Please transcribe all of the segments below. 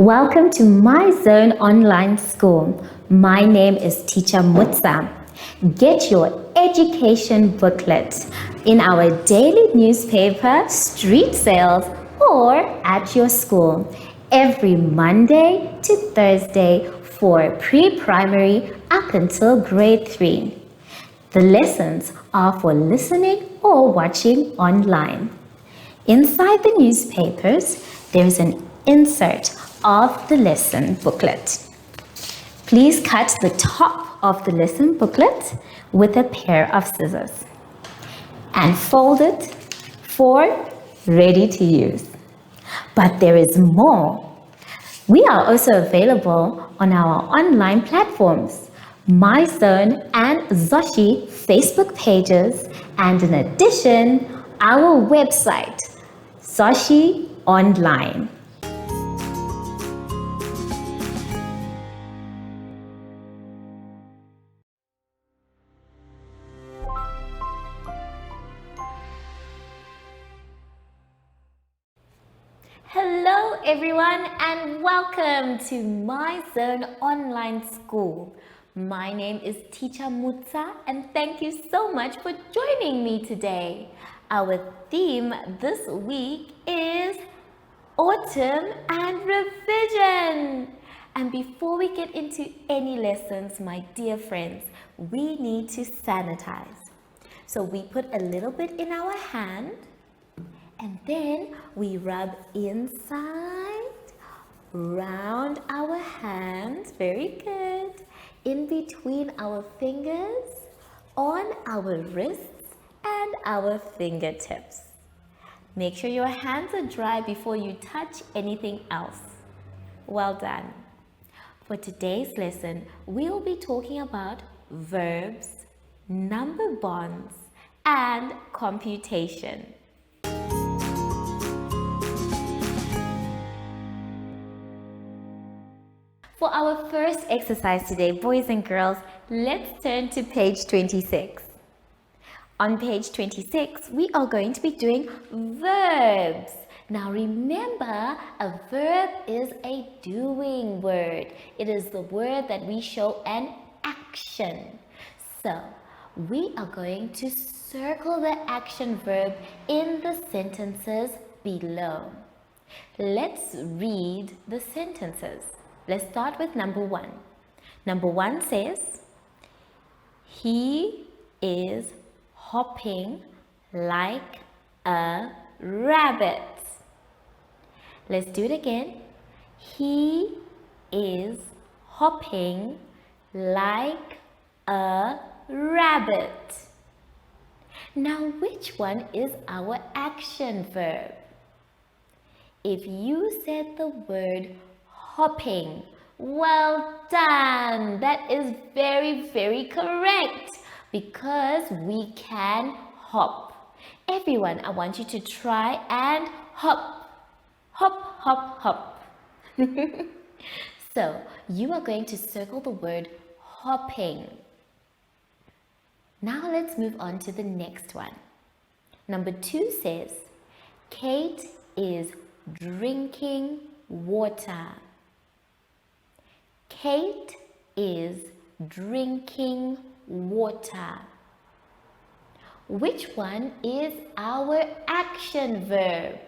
Welcome to My Zone Online School. My name is Teacher Mutsa. Get your education booklet in our daily newspaper, street sales, or at your school every Monday to Thursday for pre-primary up until grade 3. The lessons are for listening or watching online. Inside the newspapers, there is an insert of the lesson booklet. Please cut the top of the lesson booklet with a pair of scissors and fold it for ready to use. But there is more. We are also available on our online platforms, MyZone and Zoshi Facebook pages, and in addition, our website, Zoshi Online. Hello everyone and welcome to My Zone Online School. My name is Teacher Mutsa and thank you so much for joining me today. Our theme this week is Autumn and Revision. And before we get into any lessons, my dear friends, we need to sanitize. So we put a little bit in our hand and then we rub inside, round our hands, very good, in between our fingers, on our wrists and our fingertips. Make sure your hands are dry before you touch anything else. Well done. For today's lesson, we'll be talking about verbs, number bonds, and computation. For our first exercise today, boys and girls, let's turn to page 26. On page 26, we are going to be doing verbs. Now remember, a verb is a doing word. It is the word that we show an action. So, we are going to circle the action verb in the sentences below. Let's read the sentences. Let's start with number 1. Number 1 says, he is hopping like a rabbit. Let's do it again. He is hopping like a rabbit. Now, which one is our action verb? If you said the word hopping, well done. That is very, very correct because we can hop. Everyone, I want you to try and hop, hop, hop, hop. So, you are going to circle the word hopping. Now let's move on to the next one. Number 2 says, Kate is drinking water. Kate is drinking water. Which one is our action verb?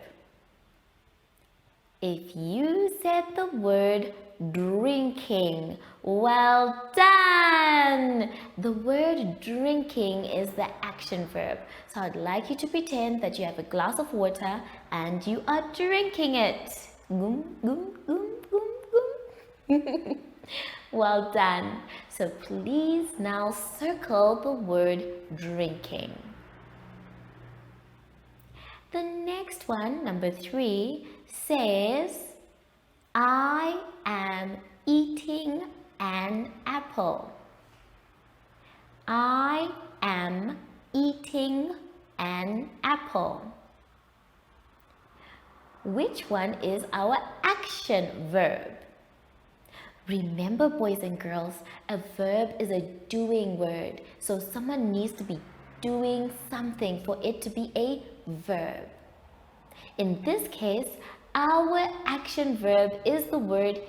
If you said the word drinking, well done! The word drinking is the action verb. So I'd like you to pretend that you have a glass of water and you are drinking it. Goom, goom, goom, goom, goom. Well done. So please now circle the word drinking. The next one, number 3, says, I am eating an apple. I am eating an apple. Which one is our action verb? Remember, boys and girls, a verb is a doing word. So someone needs to be doing something for it to be a verb. In this case, Our action verb is the word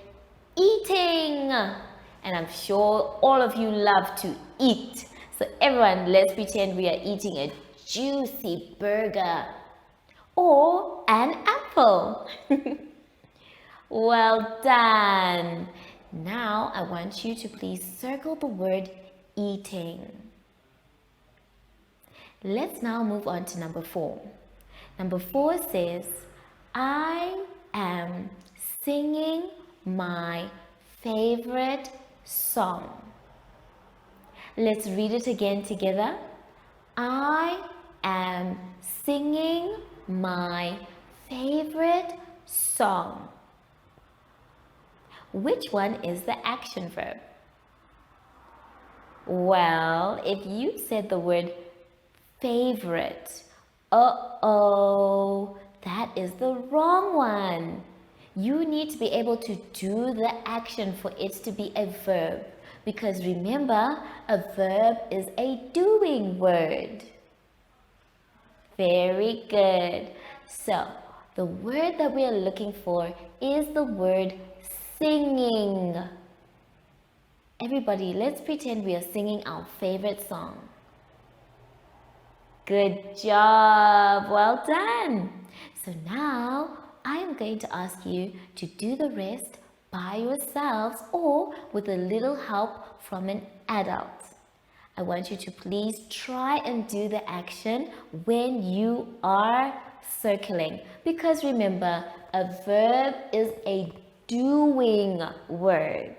eating. And I'm sure all of you love to eat. So everyone, let's pretend we are eating a juicy burger or an apple. Well done. Now I want you to please circle the word eating. Let's now move on to number 4. Number 4 says, I am singing my favorite song. Let's read it again together. I am singing my favorite song. Which one is the action verb? Well, if you said the word favorite, that is the wrong one. You need to be able to do the action for it to be a verb. Because remember, a verb is a doing word. Very good. So, the word that we are looking for is the word singing. Everybody, let's pretend we are singing our favorite song. Good job. Well done. So now, I am going to ask you to do the rest by yourselves or with a little help from an adult. I want you to please try and do the action when you are circling. Because remember, a verb is a doing word.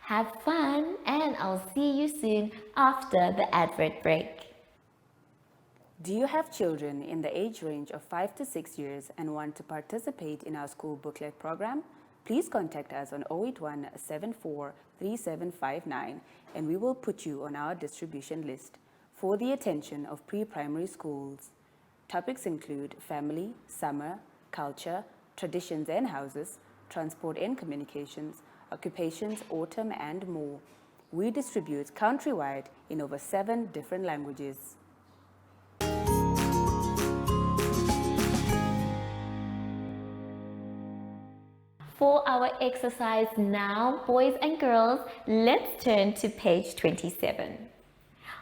Have fun and I'll see you soon after the advert break. Do you have children in the age range of 5 to 6 years and want to participate in our school booklet program? Please contact us on 081 74 3759 and we will put you on our distribution list for the attention of pre-primary schools. Topics include family, summer, culture, traditions and houses, transport and communications, occupations, autumn and more. We distribute countrywide in over 7 different languages. For our exercise now, boys and girls, let's turn to page 27.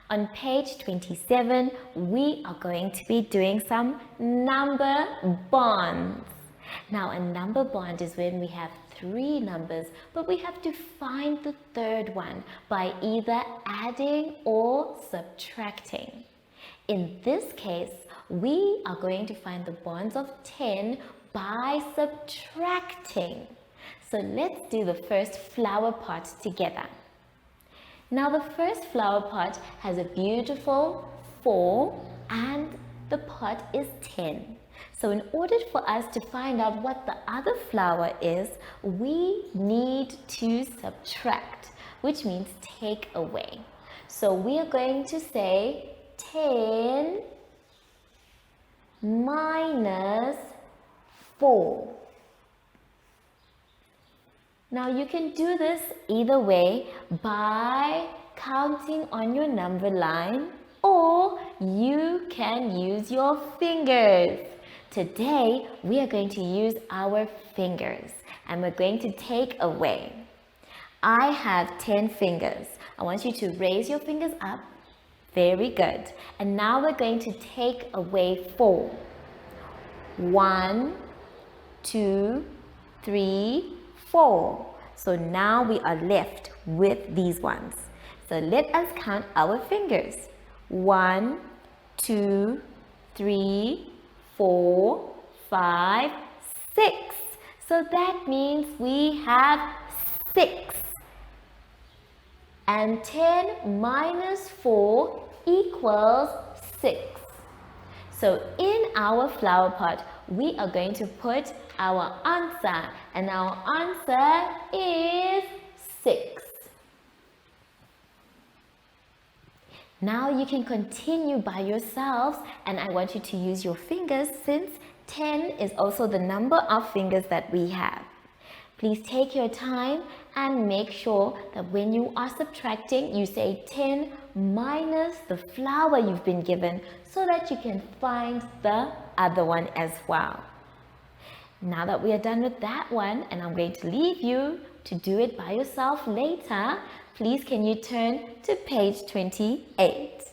On page 27, we are going to be doing some number bonds. Now, a number bond is when we have 3 numbers, but we have to find the third one by either adding or subtracting. In this case, we are going to find the bonds of 10 by subtracting. So let's do the first flower pot together. Now the first flower pot has a beautiful 4 and the pot is 10. So in order for us to find out what the other flower is, we need to subtract, which means take away. So we are going to say 10 minus 4. Now you can do this either way by counting on your number line, or you can use your fingers. Today we are going to use our fingers and we're going to take away. I have 10 fingers. I want you to raise your fingers up. Very good. And now we're going to take away 4. 1, 2, 3, 4. So now we are left with these ones. So let us count our fingers. 1, 2, 3, 4, 5, 6. So that means we have 6. And 10 minus 4 equals 6. So in our flower pot, we are going to put our answer, and our answer is 6. Now you can continue by yourselves, and I want you to use your fingers since 10 is also the number of fingers that we have. Please take your time and make sure that when you are subtracting, you say 10 minus the flower you've been given so that you can find the other one as well. Now that we are done with that one, and I'm going to leave you to do it by yourself later, please can you turn to page 28.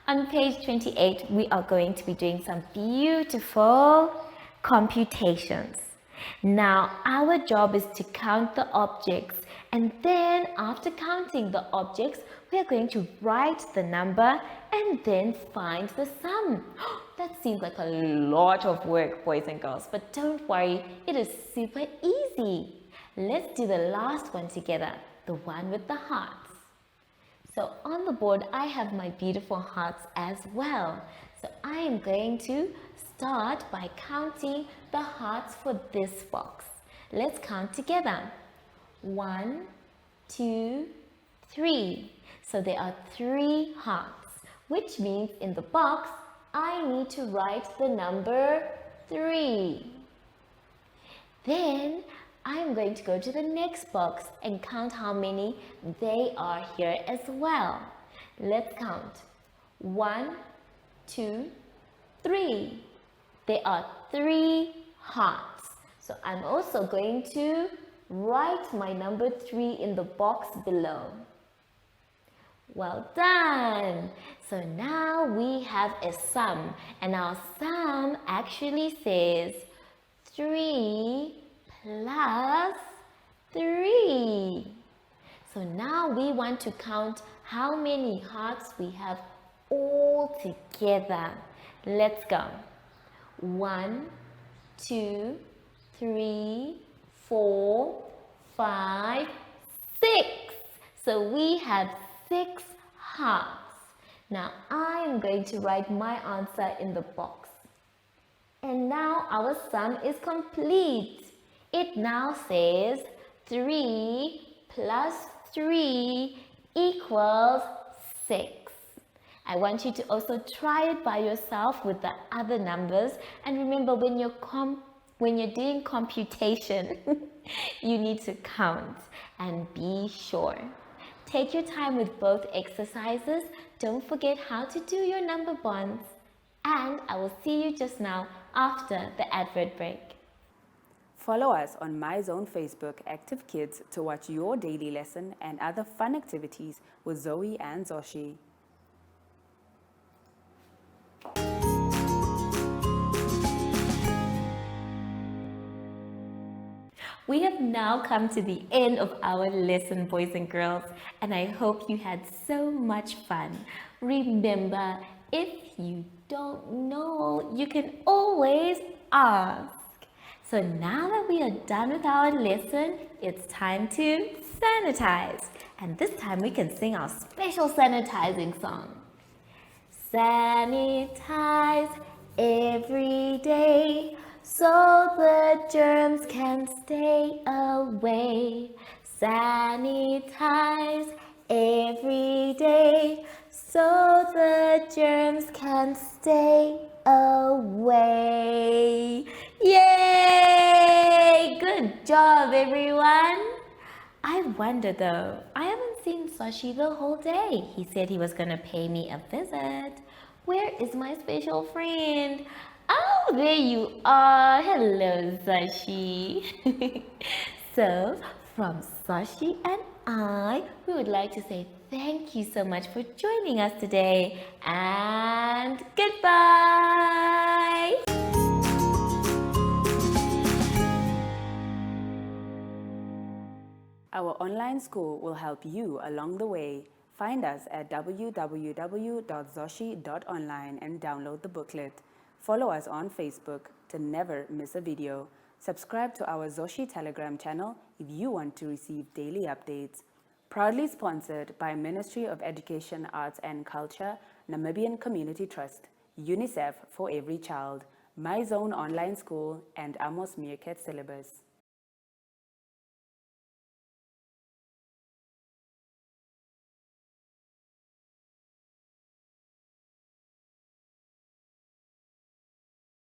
On page 28, we are going to be doing some beautiful computations. Now, our job is to count the objects, and then after counting the objects, we are going to write the number and then find the sum. That seems like a lot of work, boys and girls, but don't worry, it is super easy. Let's do the last one together, the one with the hearts. So on the board, I have my beautiful hearts as well. So I am going to start by counting the hearts for this box. Let's count together. 1, 2, 3. So there are 3 hearts, which means in the box, I need to write the number 3. Then I'm going to go to the next box and count how many they are here as well. Let's count. 1, 2, 3. There are 3 hearts. So I'm also going to write my number 3 in the box below. Well done! So now we have a sum, and our sum actually says 3 plus 3. So now we want to count how many hearts we have all together. Let's go. 1, 2, 3, 4, 5, 6. So we have 6 hearts. Now I'm going to write my answer in the box. And now our sum is complete. It now says 3 plus 3 equals 6. I want you to also try it by yourself with the other numbers. And remember, when you're doing computation, you need to count and be sure. Take your time with both exercises. Don't forget how to do your number bonds. And I will see you just now after the advert break. Follow us on MyZone Facebook Active Kids to watch your daily lesson and other fun activities with Zoe and Zoshi. We have now come to the end of our lesson, boys and girls, and I hope you had so much fun. Remember, if you don't know, you can always ask. So now that we are done with our lesson, it's time to sanitize. And this time we can sing our special sanitizing song. Sanitize every day so the germs can stay away. Sanitize every day so the germs can stay away. Yay! Good job, everyone. I wonder though, I haven't seen Sashi the whole day. He said he was gonna pay me a visit. Where is my special friend? Oh, there you are. Hello, Sashi. So, from Sashi and I, we would like to say thank you so much for joining us today, and goodbye. Our online school will help you along the way. Find us at www.zoshi.online and download the booklet. Follow us on Facebook to never miss a video. Subscribe to our Zoshi Telegram channel if you want to receive daily updates. Proudly sponsored by Ministry of Education, Arts and Culture, Namibian Community Trust, UNICEF for Every Child, MyZone Online School, and Amos Meerkat Syllabus.